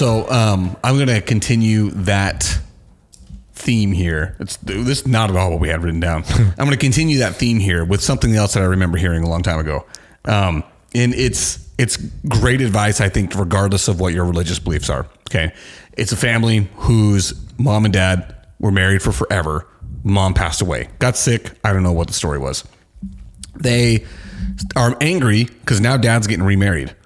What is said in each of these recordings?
So I'm going to continue that theme here. This is not at all what we had written down. I'm going to continue that theme here with something else that I remember hearing a long time ago. And it's great advice, I think, regardless of what your religious beliefs are. Okay. It's a family whose mom and dad were married for forever. Mom passed away, got sick. I don't know what the story was. They are angry because now dad's getting remarried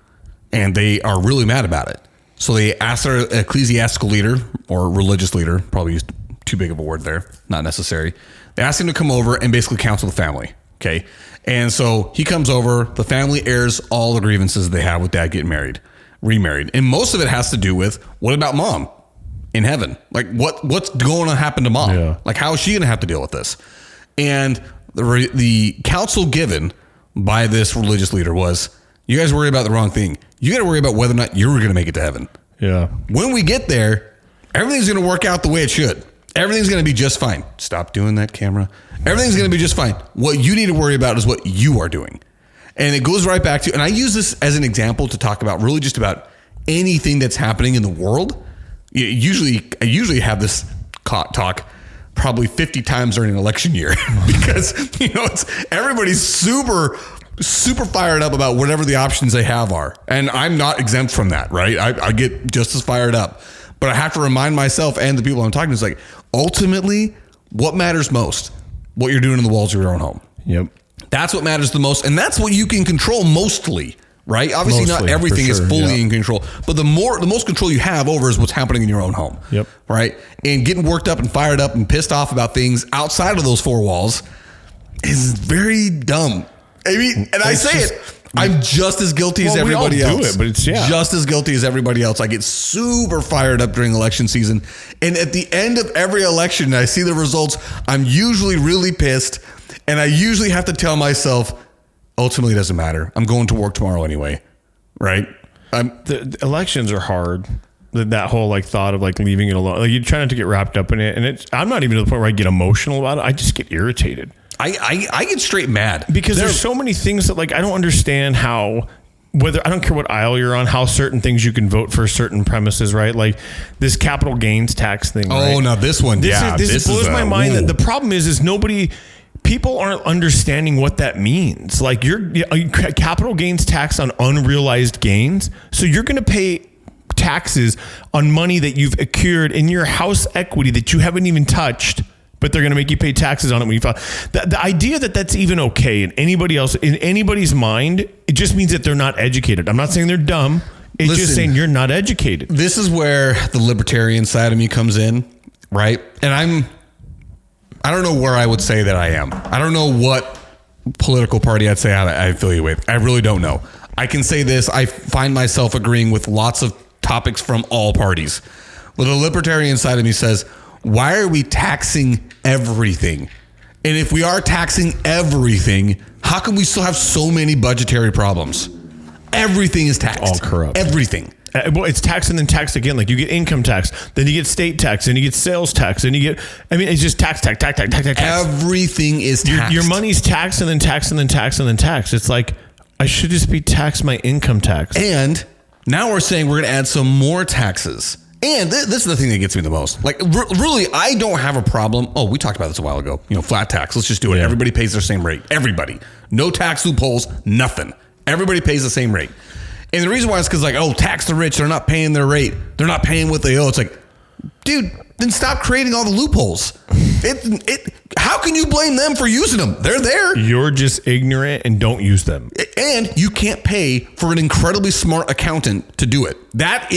and they are really mad about it. So they asked their ecclesiastical leader or religious leader, probably used too big of a word there, not necessary. They asked him to come over and basically counsel the family. Okay. And so he comes over, the family airs all the grievances they have with dad getting remarried. And most of it has to do with, what about mom in heaven? Like what's going to happen to mom? Yeah. Like, how is she going to have to deal with this? And the counsel given by this religious leader was, you guys worry about the wrong thing. You got to worry about whether or not you're going to make it to heaven. Yeah. When we get there, everything's going to work out the way it should. Everything's going to be just fine. Stop doing that, camera. Everything's going to be just fine. What you need to worry about is what you are doing. And it goes right back to, and I use this as an example to talk about really just about anything that's happening in the world. I usually have this talk probably 50 times during an election year because, everybody's super fired up about whatever the options they have are. And I'm not exempt from that, right? I get just as fired up. But I have to remind myself and the people I'm talking to, is like, ultimately, what matters most? What you're doing in the walls of your own home. Yep. That's what matters the most. And that's what you can control mostly, right? Obviously, not everything is fully in control. But the most control you have over is what's happening in your own home. Yep. Right? And getting worked up and fired up and pissed off about things outside of those four walls is very dumb. I mean, and I say it. I'm just as guilty as everybody else. We all do it, but it's just as guilty as everybody else. I get super fired up during election season. And at the end of every election, I see the results. I'm usually really pissed. And I usually have to tell myself, ultimately, it doesn't matter. I'm going to work tomorrow anyway. Right? The elections are hard. That whole thought of leaving it alone. You try not to get wrapped up in it. And I'm not even to the point where I get emotional about it. I just get irritated. I get straight mad because there's so many things that I don't understand how, whether I don't care what aisle you're on, how certain things you can vote for certain premises, right? Like this capital gains tax thing. Oh, now this one. This blows my mind. That the problem is people aren't understanding what that means. Like your capital gains tax on unrealized gains. So you're going to pay taxes on money that you've accrued in your house equity that you haven't even touched, but they're going to make you pay taxes on it when you file. The idea that that's even okay in anybody's mind, it just means that they're not educated. I'm not saying they're dumb. It's just saying you're not educated. This is where the libertarian side of me comes in, right? And I don't know where I would say that I am. I don't know what political party I'd say I affiliate with. I really don't know. I can say this. I find myself agreeing with lots of topics from all parties. Well, the libertarian side of me says, why are we taxing everything? And if we are taxing everything, how can we still have so many budgetary problems? Everything is taxed. All corrupt. Everything. Well, it's tax and then tax again. Like you get income tax, then you get state tax, then you get sales tax, then you get, it's just tax. Everything is taxed. Your money's taxed and then taxed and then taxed and then taxed. It's like, I should just be taxed my income tax. And now we're saying we're going to add some more taxes. And this is the thing that gets me the most. Really, I don't have a problem. Oh, we talked about this a while ago. Flat tax. Let's just do it. Yeah. Everybody pays their same rate. Everybody. No tax loopholes. Nothing. Everybody pays the same rate. And the reason why is because tax the rich. They're not paying their rate. They're not paying what they owe. It's like, dude, then stop creating all the loopholes. How can you blame them for using them? They're there. You're just ignorant and don't use them. And you can't pay for an incredibly smart accountant to do it. That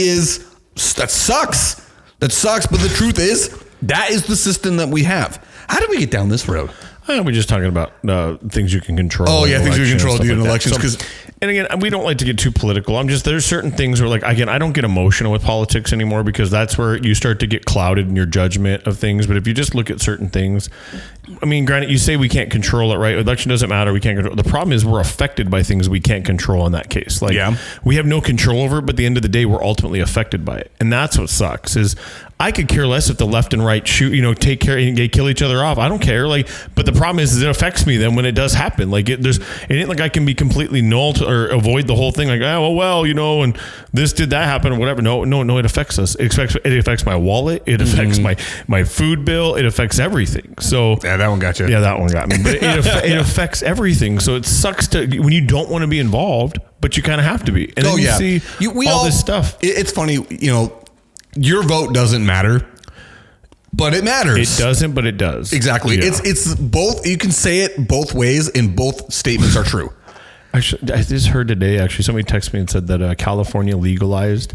sucks. That sucks. But the truth is, that is the system that we have. How did we get down this road? We're just talking about things you can control. Oh, yeah, things you can control during elections. And again, we don't like to get too political. There's certain things where I don't get emotional with politics anymore because that's where you start to get clouded in your judgment of things. But if you just look at certain things, granted, you say we can't control it, right? Election doesn't matter. We can't control. The problem is we're affected by things we can't control in that case. We have no control over it, but at the end of the day, we're ultimately affected by it. And that's what sucks is I could care less if the left and right shoot, take care and they kill each other off. I don't care. But the problem is it affects me then when it does happen. It ain't like I can be completely null to or avoid the whole thing. Like, oh, well, and this did that happen or whatever. No, it affects us. It affects my wallet. It affects my food bill. It affects everything. So yeah, that one got you. Yeah, that one got me. But it affects everything. So it sucks when you don't want to be involved, but you kind of have to be. And then you see all this stuff. It's funny, your vote doesn't matter. But it matters. It doesn't, but it does. Exactly. Yeah. It's both. You can say it both ways, and both statements are true. Actually, I just heard today. Actually, somebody texted me and said that California legalized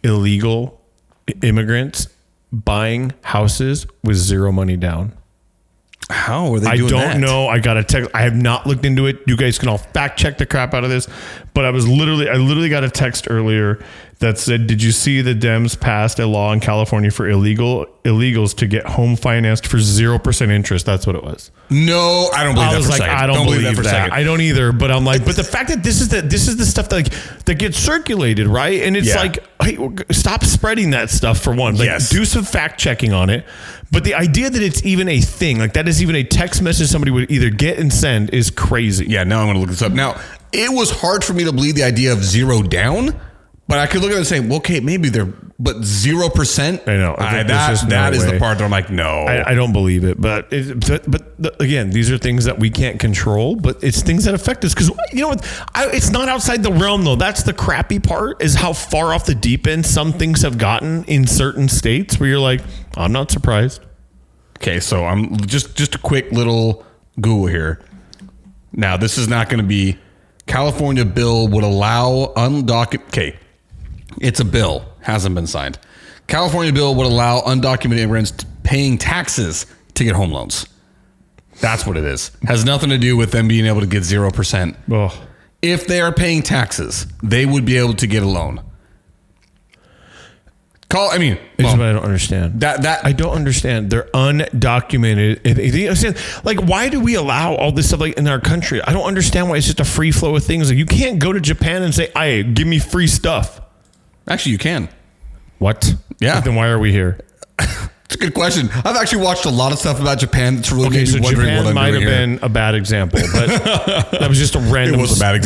illegal immigrants buying houses with zero money down. How are they doing that? I don't know. I got a text. I have not looked into it. You guys can all fact check the crap out of this. But I literally got a text earlier that said, did you see the Dems passed a law in California for illegals to get home financed for 0% interest? That's what it was. No, I don't believe that for a second. I don't believe that for a second. I don't either. But I'm like, but the fact that this is the stuff that gets circulated, right? And it's like, hey, stop spreading that stuff for one. Like, do some fact checking on it. But the idea that it's even a thing, like that is even a text message somebody would either get and send is crazy. Yeah, now I'm going to look this up. Now, it was hard for me to believe the idea of zero down, but I could look at it and say, well, okay, maybe but 0%. I know. That is the part that I'm like, no. I don't believe it. But again, these are things that we can't control, but it's things that affect us. Because, it's not outside the realm, though. That's the crappy part, is how far off the deep end some things have gotten in certain states where you're like, I'm not surprised. Okay, so I'm just a quick little Google here. Now, this is not going to be California bill would allow undocumented. Okay, it's a bill, hasn't been signed. California bill would allow undocumented immigrants paying taxes to get home loans. That's what it is. Has nothing to do with them being able to get 0%. Oh. If they are paying taxes, they would be able to get a loan. I don't understand. I don't understand. They're undocumented. Like, why do we allow all this stuff like in our country? I don't understand why it's just a free flow of things. Like, you can't go to Japan and say, "Hey, give me free stuff." Actually, you can. What? Yeah. Then why are we here? It's a good question. I've actually watched a lot of stuff about Japan. It's really okay. So Japan might have been a bad example, but that was just a random,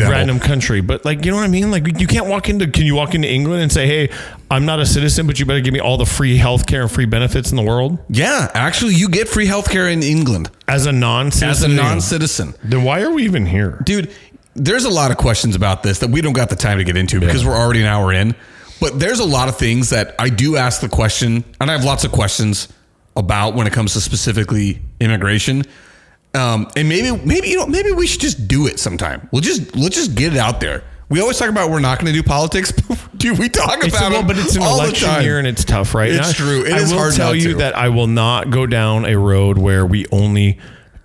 random country. But like, you know what I mean? Like, you can't can you walk into England and say, "Hey, I'm not a citizen, but you better give me all the free healthcare and free benefits in the world"? Yeah, actually, you get free healthcare in England as a non-citizen. Then why are we even here, dude? There's a lot of questions about this that we don't got the time to get into because we're already an hour in. But there's a lot of things that I do ask the question, and I have lots of questions about when it comes to specifically immigration. And maybe we should just do it sometime. Let's just get it out there. We always talk about we're not going to do politics. Dude, we talk about it. But it's an election year and it's tough, right? It's true. It is hard. I will tell you that I will not go down a road where we only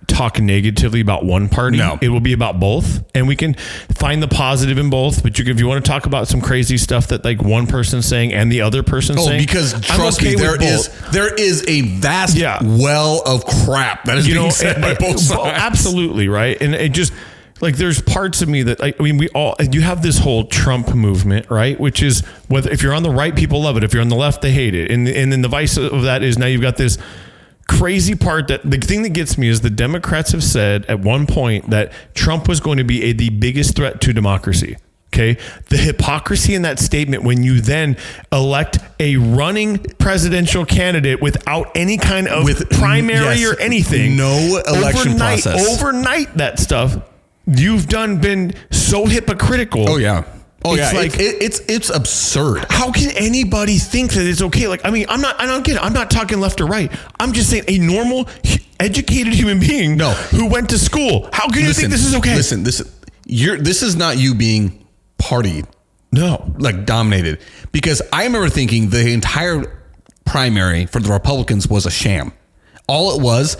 talk negatively about one party. No. It will be about both, and we can find the positive in both. But if you want to talk about some crazy stuff that like one person's saying and the other person's saying, because trust me, there is a vast well of crap that is being said by both sides. Absolutely, right. And it just like there's parts of me that you have this whole Trump movement, right? Which is whether if you're on the right, people love it. If you're on the left, they hate it. And then the vice of that is now you've got this crazy part that the thing that gets me is the Democrats have said at one point that Trump was going to be the biggest threat to democracy. Okay. The hypocrisy in that statement when you then elect a running presidential candidate without any kind of primary or anything. No election process. Overnight that stuff you've been so hypocritical. Oh yeah. Oh it's yeah, it's absurd. How can anybody think that it's okay? Like, I mean, I'm not talking left or right. I'm just saying a normal, educated human being who went to school. How can you think this is okay? Listen, this is not you being party, like dominated. Because I remember thinking the entire primary for the Republicans was a sham. All it was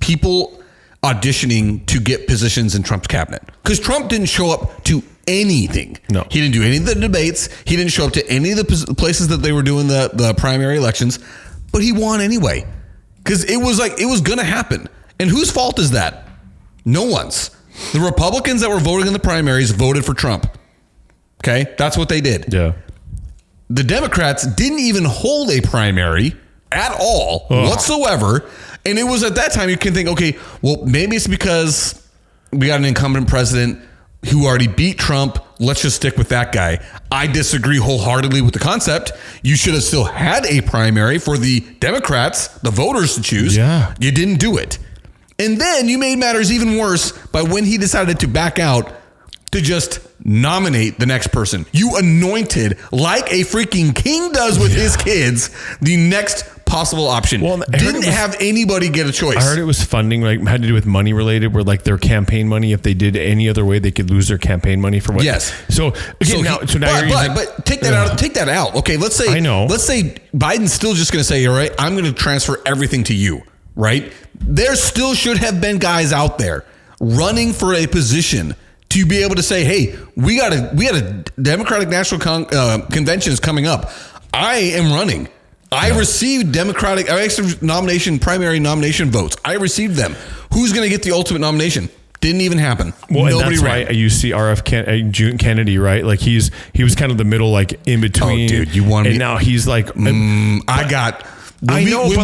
people auditioning to get positions in Trump's cabinet. Because Trump didn't show up to anything. No. He didn't do any of the debates. He didn't show up to any of the places that they were doing the primary elections. But he won anyway. Because it was going to happen. And whose fault is that? No one's. The Republicans that were voting in the primaries voted for Trump. Okay? That's what they did. Yeah. The Democrats didn't even hold a primary at all whatsoever. And it was at that time you can think, okay, well, maybe it's because we got an incumbent president. who already beat Trump. Let's just stick with that guy. I disagree wholeheartedly with the concept. You should have still had a primary for the Democrats, the voters to choose. Yeah. You didn't do it. And then you made matters even worse by when he decided to back out to just nominate the next person. You anointed, like a freaking king does with his kids, the next possible option. Well, didn't have anybody get a choice. I heard it was funding, like had to do with money related, where like their campaign money, if they did any other way, they could lose their campaign money for what? Yes. So again, but take that out. Take that out. Okay, let's say Biden's still just going to say, all right, I'm going to transfer everything to you. Right? There still should have been guys out there running for a position to be able to say, hey, we got a Democratic National Convention is coming up. I am running. I received primary nomination votes. I received them. Who's going to get the ultimate nomination? Didn't even happen. Well, nobody ran. Right. You see RF Kennedy, right? Like he was kind of the middle, like in between. Oh, dude, you want and now he's like, when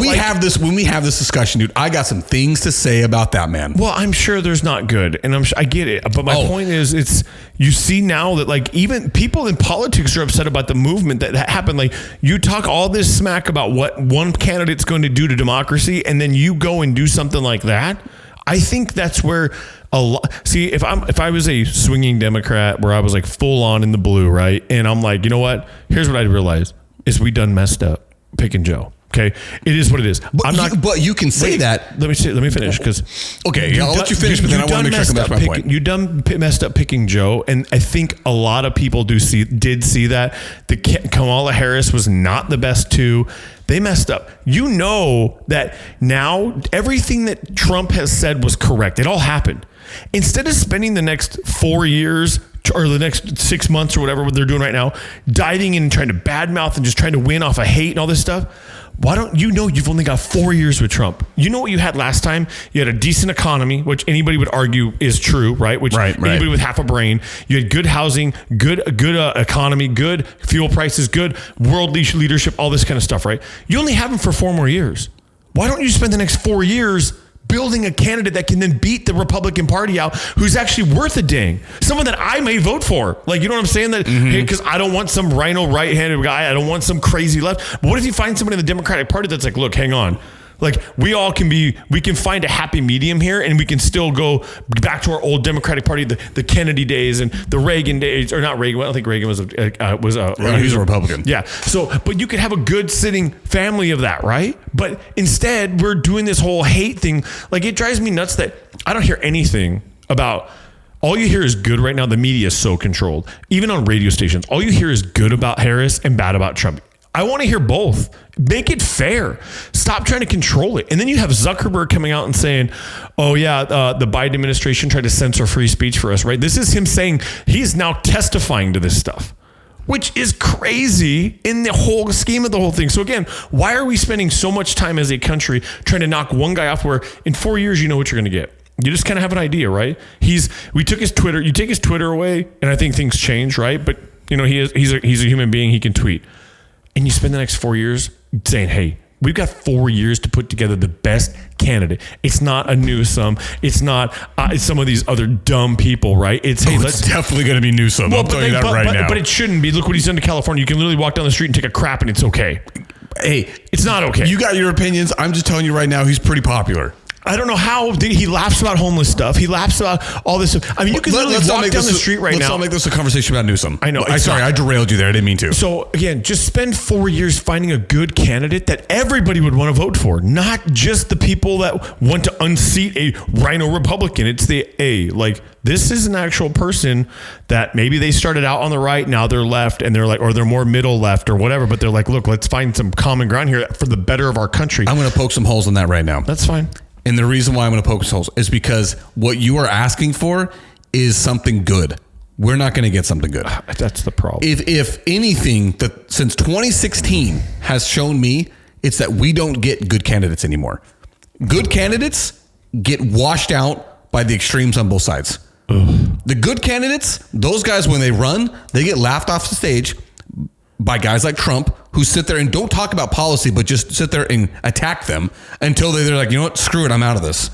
we have this discussion, dude, I got some things to say about that, man. Well, I'm sure there's not good, and I get it. But my point is, you see now that like even people in politics are upset about the movement that happened. Like you talk all this smack about what one candidate's going to do to democracy, and then you go and do something like that. I think that's where see, if I was a swinging Democrat where I was like full on in the blue, right? And I'm like, you know what? Here's what I realized is we done messed up picking Joe. Okay, it is what it is. But you can say that. Let me finish because. Okay, I'll let you finish, but then I want to make sure I come back to my point. You done messed up picking Joe, and I think a lot of people did see that. Kamala Harris was not the best too. They messed up. You know that now everything that Trump has said was correct. It all happened. Instead of spending the next 4 years or the next 6 months or whatever they're doing right now, diving in and trying to badmouth and just trying to win off of hate and all this stuff. Why don't you know you've only got 4 years with Trump? You know what you had last time? You had a decent economy, which anybody would argue is true, right? Which anybody with half a brain. You had good housing, good economy, good fuel prices, good world leadership, all this kind of stuff, right? You only have them for 4 more years. Why don't you spend the next 4 years building a candidate that can then beat the Republican Party out, who's actually worth a dang? Someone that I may vote for. Like, you know what I'm saying? That because I don't want some rhino right-handed guy. I don't want some crazy left. But what if you find someone in the Democratic Party that's like, look, hang on. Like we can find a happy medium here, and we can still go back to our old Democratic Party, the Kennedy days and the Reagan days, or not Reagan. I don't think Reagan was he was a Republican. Yeah. So, but you could have a good sitting family of that, right? But instead, we're doing this whole hate thing. Like it drives me nuts that I don't hear anything about. All you hear is good right now. The media is so controlled. Even on radio stations, all you hear is good about Harris and bad about Trump. I want to hear both. Make it fair. Stop trying to control it. And then you have Zuckerberg coming out and saying, oh yeah, the Biden administration tried to censor free speech for us, right? This is him saying he's now testifying to this stuff, which is crazy in the whole scheme of the whole thing. So again, why are we spending so much time as a country trying to knock one guy off where in 4 years, you know what you're going to get? You just kind of have an idea, right? We took his Twitter, you take his Twitter away and I think things change, right? But you know, he's a human being. He can tweet. And you spend the next 4 years saying, hey, we've got 4 years to put together the best candidate. It's not a Newsom. It's not it's some of these other dumb people, right? It's definitely going to be Newsom. I'll tell you that right now. But it shouldn't be. Look what he's done to California. You can literally walk down the street and take a crap and it's okay. Hey, it's not okay. You got your opinions. I'm just telling you right now, he's pretty popular. I don't know how he laughs about homeless stuff. He laughs about all this stuff. I mean, you can literally walk down the street right now. Let's not make this a conversation about Newsom. I know. I derailed you there. I didn't mean to. So again, just spend 4 years finding a good candidate that everybody would want to vote for, not just the people that want to unseat a rhino Republican. It's this is an actual person that maybe they started out on the right, now they're left, and they're like, or they're more middle left or whatever, but they're like, look, let's find some common ground here for the better of our country. I'm going to poke some holes in that right now. That's fine. And the reason why I'm going to poke holes is because what you are asking for is something good. We're not going to get something good. That's the problem. If anything, that since 2016 has shown me, it's that we don't get good candidates anymore. Good candidates get washed out by the extremes on both sides. Ugh. The good candidates, those guys, when they run, they get laughed off the stage by guys like Trump, who sit there and don't talk about policy, but just sit there and attack them until they're like, you know what, screw it, I'm out of this.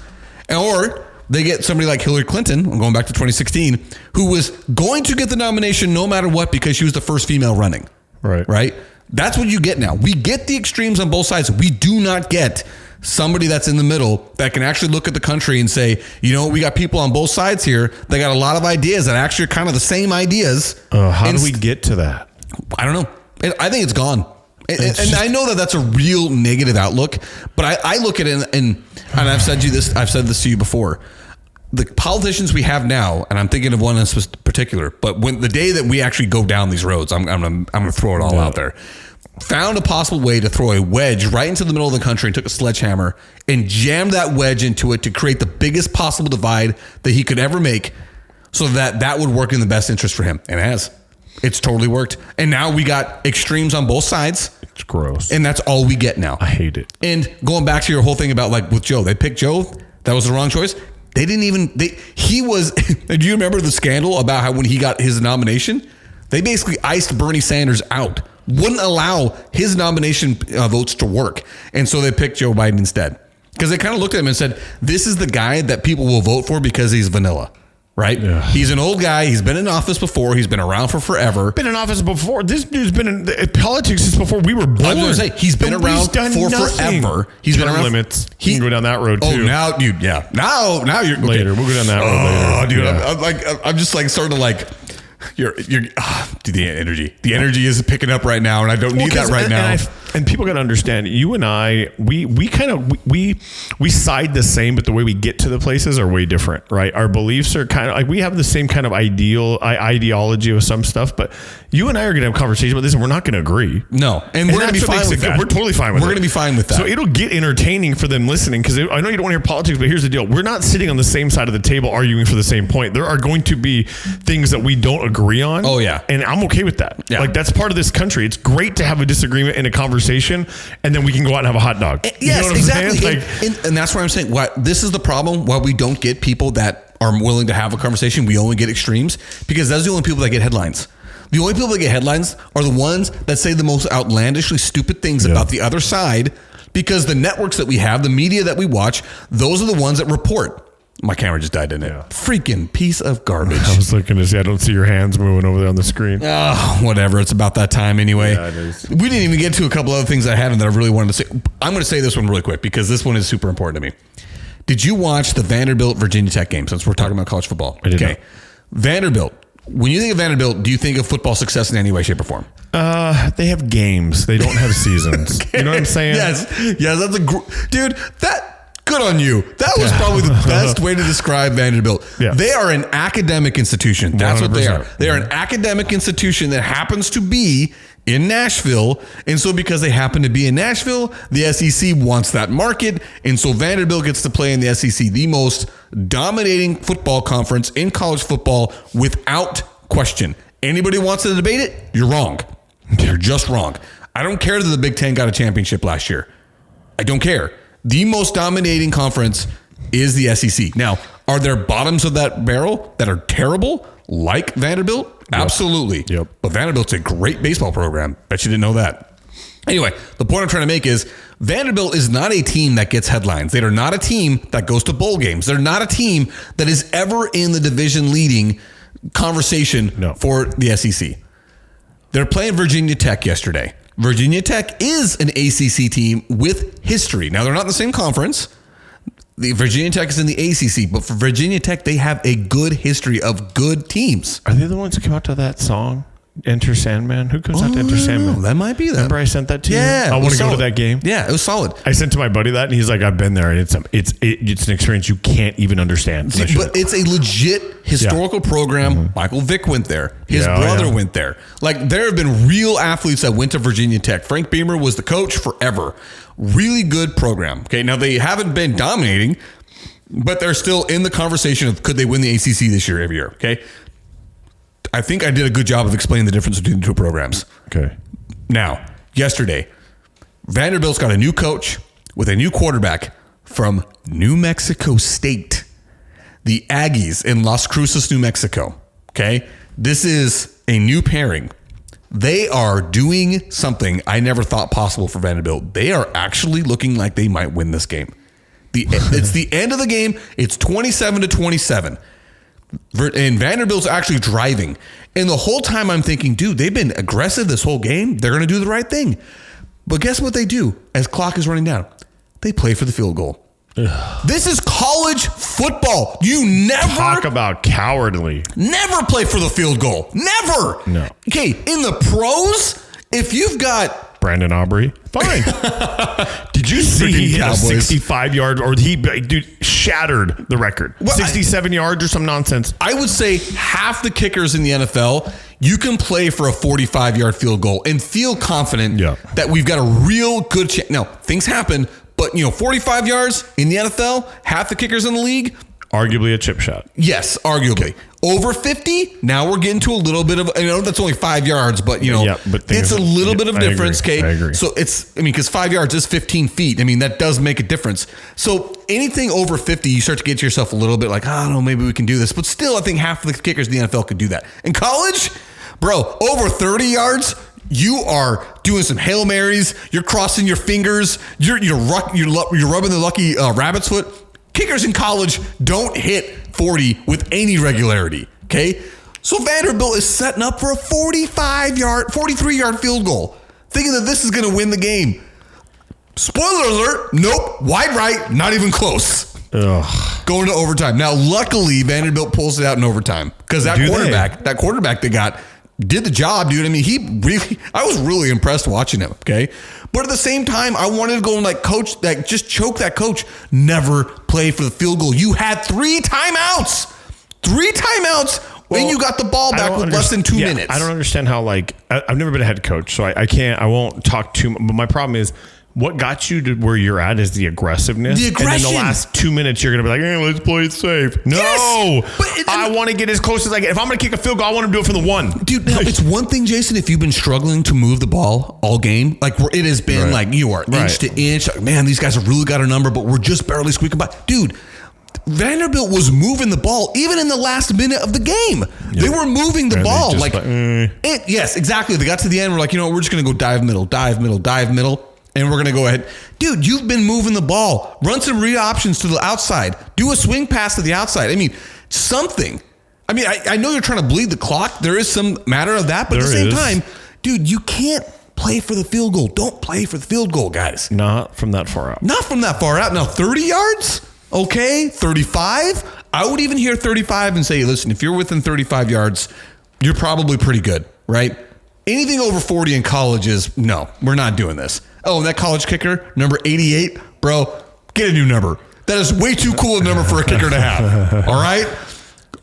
Or they get somebody like Hillary Clinton, I'm going back to 2016, who was going to get the nomination no matter what because she was the first female running. Right? That's what you get now. We get the extremes on both sides. We do not get somebody that's in the middle that can actually look at the country and say, we got people on both sides here. They got a lot of ideas that actually are kind of the same ideas. How do we get to that? I don't know. I think it's gone. And I know that that's a real negative outlook, but I look at it and I've said this to you before. The politicians we have now, and I'm thinking of one in particular, but when the day that we actually go down these roads, I'm going to throw it all out there. Found a possible way to throw a wedge right into the middle of the country and took a sledgehammer and jammed that wedge into it to create the biggest possible divide that he could ever make so that would work in the best interest for him. And it has. It's totally worked. And now we got extremes on both sides. It's gross. And that's all we get now. I hate it. And going back to your whole thing about like with Joe, they picked Joe. That was the wrong choice. They didn't even, he was, do you remember the scandal about how when he got his nomination, they basically iced Bernie Sanders out, wouldn't allow his nomination votes to work. And so they picked Joe Biden instead. Because they kind of looked at him and said, this is the guy that people will vote for because he's vanilla. Right? Yeah. He's an old guy. He's been in office before. He's been around for forever. Been in office before. This dude's been in politics since before we were born. I was going to say, he's been around for forever. He's been around. Limits. He can go down that road too. Oh, now, dude, yeah. Now you're... Okay. Later. We'll go down that road later. Dude, yeah. I'm just like sort of like... Dude, the energy is picking up right now, and I don't need that right now. And people got to understand, you and I, we kind of we side the same, but the way we get to the places are way different, right? Our beliefs are kind of like we have the same kind of ideology with some stuff, but you and I are going to have a conversation about this, and we're not going to agree. No, and we're going to be fine with that. We're totally fine with it. We're going to be fine with that. So it'll get entertaining for them listening, because I know you don't want to hear politics, but here's the deal: we're not sitting on the same side of the table arguing for the same point. There are going to be things that we don't agree on. Oh yeah, and I'm okay with that. Yeah. Like that's part of this country. It's great to have a disagreement in a conversation, and then we can go out and have a hot dog. Yes, you know exactly. And that's why I'm saying this is the problem. Why we don't get people that are willing to have a conversation. We only get extremes because that's the only people that get headlines. The only people that get headlines are the ones that say the most outlandishly stupid things about the other side, because the networks that we have, the media that we watch, those are the ones that report. My camera just died, didn't it? Yeah. Freaking piece of garbage. I was looking to see. I don't see your hands moving over there on the screen. Oh, whatever. It's about that time anyway. Yeah, it is. We didn't even get to a couple other things I had that I really wanted to say. I'm going to say this one really quick because this one is super important to me. Did you watch the Vanderbilt Virginia Tech game, since we're talking about college football? I did not. Vanderbilt. When you think of Vanderbilt, do you think of football success in any way, shape, or form? They have games. They don't have seasons. Okay. You know what I'm saying? Yes. That's dude. Good on you. That was probably the best way to describe Vanderbilt. Yeah. They are an academic institution. That's 100%. What they are. They are an academic institution that happens to be in Nashville. And so because they happen to be in Nashville, the SEC wants that market. And so Vanderbilt gets to play in the SEC, the most dominating football conference in college football without question. Anybody wants to debate it? You're wrong. You're just wrong. I don't care that the Big Ten got a championship last year. I don't care. The most dominating conference is the SEC. Now, are there bottoms of that barrel that are terrible, like Vanderbilt? Yep. Absolutely. Yep. But Vanderbilt's a great baseball program. Bet you didn't know that. Anyway, the point I'm trying to make is Vanderbilt is not a team that gets headlines. They are not a team that goes to bowl games. They're not a team that is ever in the division leading conversation for the SEC. They're playing Virginia Tech yesterday. Virginia Tech is an ACC team with history. Now, they're not in the same conference. The Virginia Tech is in the ACC, but for Virginia Tech, they have a good history of good teams. Are they the ones that come out to that song, Enter Sandman? Who comes out to Enter Sandman? That might be them. Remember I sent that to you? Yeah. I want to go to that game. Yeah, it was solid. I sent to my buddy that, and he's like, I've been there, and it's an experience you can't even understand. But it's a legit historical program. Mm-hmm. Michael Vick went there. His brother went there. Like, there have been real athletes that went to Virginia Tech. Frank Beamer was the coach forever. Really good program. Okay, now they haven't been dominating, but they're still in the conversation of could they win the ACC this year, every year. Okay. I think I did a good job of explaining the difference between the two programs. Okay. Now, yesterday, Vanderbilt's got a new coach with a new quarterback from New Mexico State. The Aggies in Las Cruces, New Mexico. Okay. This is a new pairing. They are doing something I never thought possible for Vanderbilt. They are actually looking like they might win this game. It's the end of the game. It's 27-27. And Vanderbilt's actually driving. And the whole time I'm thinking, dude, they've been aggressive this whole game. They're going to do the right thing. But guess what they do as clock is running down? They play for the field goal. Ugh. This is college football. You never talk about cowardly. Never play for the field goal. Never. No. Okay, in the pros, if you've got Brandon Aubrey, fine. Did you see he hit a 65-yard or dude shattered the record? Well, 67 yards or some nonsense. I would say half the kickers in the NFL, you can play for a 45-yard field goal and feel confident that we've got a real good chance. Now, things happen. But, 45 yards in the NFL, half the kickers in the league. Arguably a chip shot. Yes, arguably. Over 50, now we're getting to a little bit of, I know that's only 5 yards, but, it's a little bit of difference, okay? I agree. So because 5 yards is 15 feet. I mean, that does make a difference. So anything over 50, you start to get to yourself a little bit like, I don't know, maybe we can do this. But still, I think half of the kickers in the NFL could do that. In college, bro, over 30 yards, you are doing some Hail Marys. You're crossing your fingers. You're rubbing the lucky rabbit's foot. Kickers in college don't hit 40 with any regularity. Okay, so Vanderbilt is setting up for a 43-yard field goal, thinking that this is going to win the game. Spoiler alert: nope, wide right, not even close. Ugh. Going to overtime. Now, luckily, Vanderbilt pulls it out in overtime because that quarterback they got. Did the job, dude. I mean, I was really impressed watching him. Okay. But at the same time, I wanted to go and just choke that coach. Never play for the field goal. You had 3 timeouts. 3 timeouts when you got the ball back with less than 2 minutes. I don't understand how, I've never been a head coach, so I won't talk too much. But my problem is, what got you to where you're at is the aggressiveness. The aggression. And then the last 2 minutes, you're going to be like, let's play it safe. No. Yes, but I want to get as close as I can. If I'm going to kick a field goal, I want to do it for the one. Dude, now, it's one thing, Jason, if you've been struggling to move the ball all game, like where it has been you are inch to inch. Like, man, these guys have really got a number, but we're just barely squeaking by. Dude, Vanderbilt was moving the ball even in the last minute of the game. Yeah. They were moving the ball. Yes, exactly. They got to the end. We're like, we're just going to go dive middle. And we're going to go ahead. Dude, you've been moving the ball. Run some read options to the outside. Do a swing pass to the outside. I mean, something. I mean, I know you're trying to bleed the clock. There is some matter of that. But at the same time, dude, you can't play for the field goal. Don't play for the field goal, guys. Not from that far out. Now, 30 yards? Okay. 35? I would even hear 35 and say, listen, if you're within 35 yards, you're probably pretty good, right? Anything over 40 in college is, no, we're not doing this. Oh, and that college kicker, number 88, bro, get a new number. That is way too cool a number for a kicker to have. All right?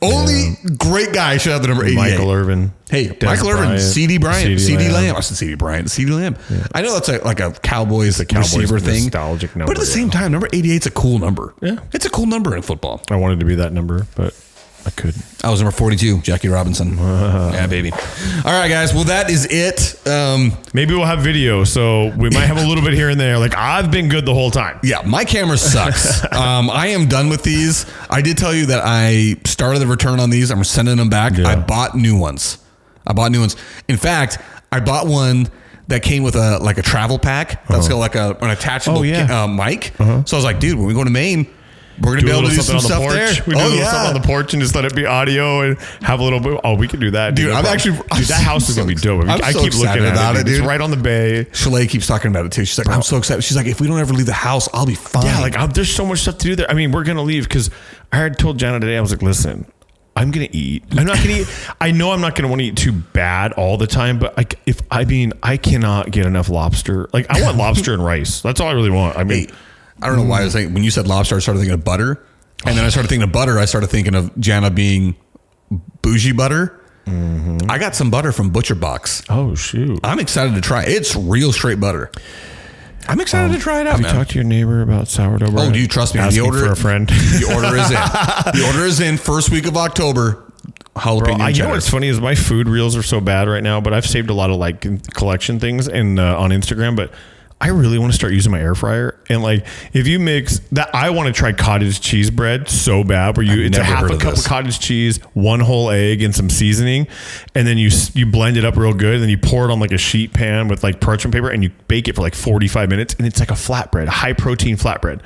Only great guy should have the number 88. Michael Irvin. Hey, Michael Irvin, C.D. Bryant, C.D. Lamb. I said C.D. Bryant, C.D. Lamb. Yeah. I know that's like a Cowboys receiver thing. Nostalgic number. But at the same time, number 88 is a cool number. Yeah. It's a cool number in football. I wanted to be that number, but I couldn't. I was number 42, Jackie Robinson. Yeah, baby. All right, guys. Well, that is it. Maybe we'll have video, so we might have a little bit here and there. Like, I've been good the whole time. Yeah, my camera sucks. I am done with these. I did tell you that I started the return on these. I'm sending them back. Yeah. I bought new ones. In fact, I bought one that came with a travel pack. That's got like an attachable mic. So I was like, dude, when we go to Maine, we're going to be able to do some stuff there. We do a little stuff on the porch and just let it be audio and have a little bit. Oh, we can do that. Dude, that house is going to be dope. I keep looking at it, dude. It's right on the bay. Shalay keeps talking about it too. She's like, I'm so excited. She's like, if we don't ever leave the house, I'll be fine. Yeah, there's so much stuff to do there. I mean, we're going to leave because I had told Jana today, I was like, listen, I'm going to eat. I'm not going to eat. I know I'm not going to want to eat too bad all the time, but I cannot get enough lobster. Like, I want lobster and rice. That's all I really want. I mean, I don't know why I was thinking, when you said lobster, I started thinking of butter. And then I started thinking of butter. I started thinking of Jana being bougie butter. Mm-hmm. I got some butter from Butcher Box. Oh, shoot. I'm excited to try it. It's real straight butter. I'm excited to try it out, man. Have you talked to your neighbor about sourdough bread? Oh, do you trust me? Asking for a friend. The order is in. The order is in first week of October. Jalapeno you know what's funny is my food reels are so bad right now, but I've saved a lot of collection things on Instagram, but I really want to start using my air fryer. And like, if you mix that, I want to try cottage cheese bread so bad where it's a half a cup of cottage cheese, 1 whole egg and some seasoning. And then you blend it up real good. And then you pour it on like a sheet pan with like parchment paper and you bake it for like 45 minutes. And it's like a flatbread, a high protein flatbread.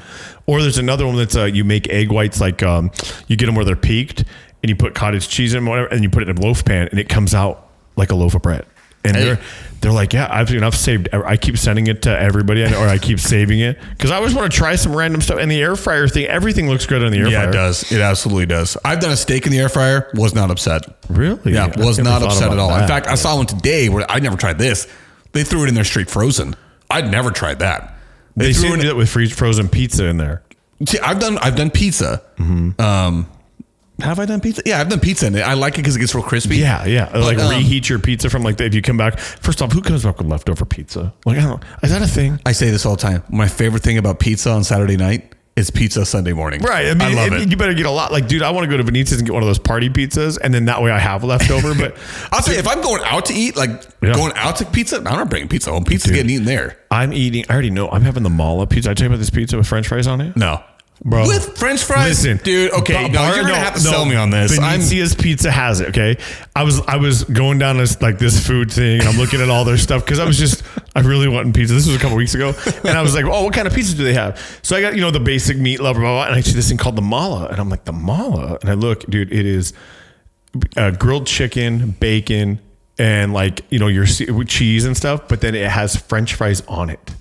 Or there's another one that's you make egg whites, like you get them where they're peaked and you put cottage cheese in them, whatever, and you put it in a loaf pan and it comes out like a loaf of bread. And they're like, yeah, I've saved. I keep sending it to everybody, or I keep saving it because I always want to try some random stuff. And the air fryer thing, everything looks good on the air fryer. Yeah, it does. It absolutely does. I've done a steak in the air fryer. Was not upset. Really? Yeah, was not upset at all. That. In fact, I saw one today where I never tried this. They threw it in there straight frozen. I'd never tried that. They threw it with frozen pizza in there. See, I've done pizza. Mm-hmm. Have I done pizza? Yeah, I've done pizza in it. I like it because it gets real crispy. Yeah. But, like reheat your pizza from like if you come back. First off, who comes back with leftover pizza? Like, I don't know. Is that a thing? I say this all the time. My favorite thing about pizza on Saturday night is pizza Sunday morning. Right. I mean, I love it. You better get a lot. Like, dude, I want to go to Venetia's and get one of those party pizzas, and then that way I have leftover. But I'll tell you, if I'm going out to eat, going out to pizza, I'm not bringing pizza home. Pizza's getting eaten there. I already know. I'm having the Mala pizza. I tell you about this pizza with French fries on it? No. Bro, with French fries, listen, dude. Okay, you're gonna have to sell me on this. Venetia's Pizza has it. Okay, I was going down this food thing, and I'm looking at all their stuff because I really wanted pizza. This was a couple weeks ago, and I was like, oh, what kind of pizza do they have? So I got the basic meat lover, blah, blah, blah, and I see this thing called the Mala, and I'm like, the Mala, and I look, dude, it is grilled chicken, bacon, and your cheese and stuff, but then it has French fries on it.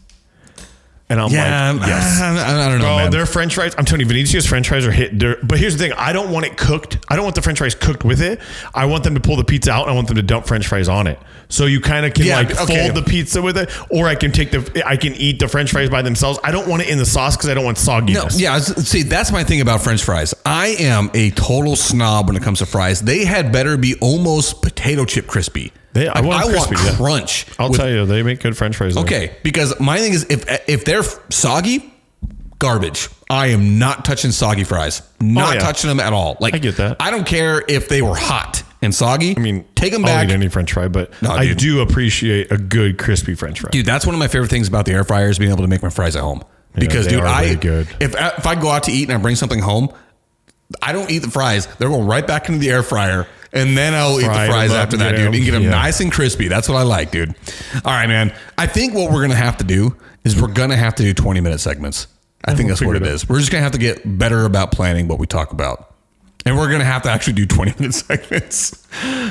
And I'm like, yes. I don't know, man. Their French fries, I'm telling you, Venetia's French fries are hit. But here's the thing. I don't want it cooked. I don't want the French fries cooked with it. I want them to pull the pizza out and I want them to dump French fries on it. So you kind of can fold the pizza with it, or I can eat the French fries by themselves. I don't want it in the sauce because I don't want sogginess. No, yeah. See, that's my thing about French fries. I am a total snob when it comes to fries. They had better be almost potato chip crispy. I want crunch. I'll tell you, they make good French fries. Okay, because my thing is, if they're soggy, garbage. I am not touching soggy fries. Not touching them at all. Like, I get that. I don't care if they were hot and soggy. I mean, take them back. I'll eat any French fry, but I do appreciate a good crispy French fry. Dude, that's one of my favorite things about the air fryer is being able to make my fries at home. Because, dude, if I go out to eat and I bring something home, I don't eat the fries. They're going right back into the air fryer. And then I'll eat the fries after that, dude. And get them nice and crispy. That's what I like, dude. All right, man. I think what we're going to have to do is we're going to have to do 20-minute segments. I think that's what it is. We're just going to have to get better about planning what we talk about. And we're going to have to actually do 20-minute segments.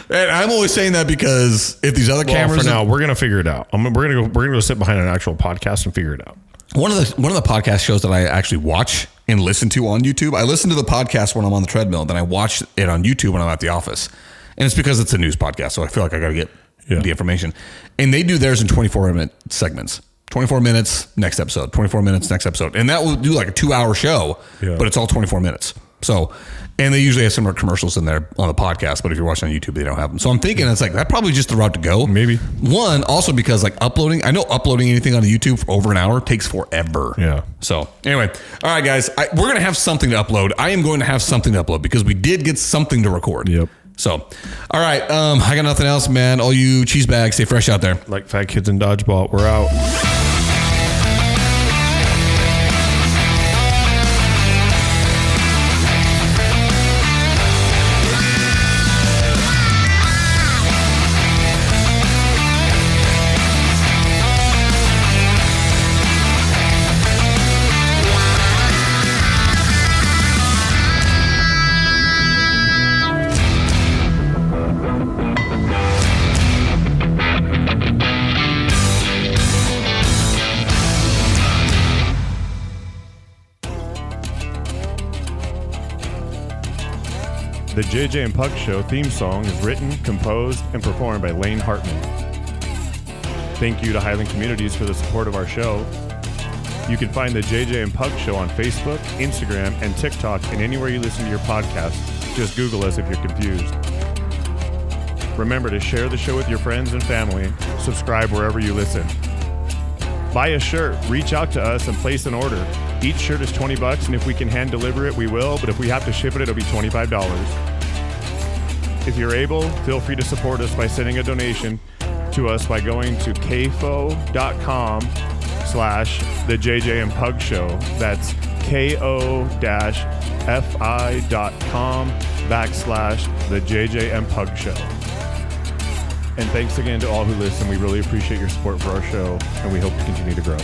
And I'm always saying that because if these other cameras... For now, we're going to figure it out. We're going to go sit behind an actual podcast and figure it out. One of the podcast shows that I actually watch and listen to on YouTube. I listen to the podcast when I'm on the treadmill, then I watch it on YouTube when I'm at the office. And it's because it's a news podcast, so I feel like I got to get the information. And they do theirs in 24-minute segments. 24 minutes, next episode. 24 minutes, next episode. And that will do like a 2-hour show, but it's all 24 minutes. So, and they usually have similar commercials in there on the podcast, but if you're watching on YouTube, they don't have them. So I'm thinking it's like, that's probably just the route to go. Maybe. One, also because I know uploading anything on YouTube for over an hour takes forever. Yeah. So anyway, all right, guys, we're going to have something to upload. I am going to have something to upload because we did get something to record. Yep. So, all right, I got nothing else, man. All you cheese bags, stay fresh out there. Like fat kids in dodgeball, we're out. The JJ and Puck Show theme song is written, composed, and performed by Lane Hartman. Thank you to Highland Communities for the support of our show. You can find the JJ and Puck Show on Facebook, Instagram, and TikTok, and anywhere you listen to your podcast. Just Google us if you're confused. Remember to share the show with your friends and family. Subscribe wherever you listen. Buy a shirt, reach out to us, and place an order. Each shirt is $20, and if we can hand deliver it, we will, but if we have to ship it, it'll be $25. If you're able, feel free to support us by sending a donation to us by going to kfo.com/JJ the JJ and Pug Show. That's ko-fi.com/the JJ and Pug Show. And thanks again to all who listen. We really appreciate your support for our show, and we hope to continue to grow.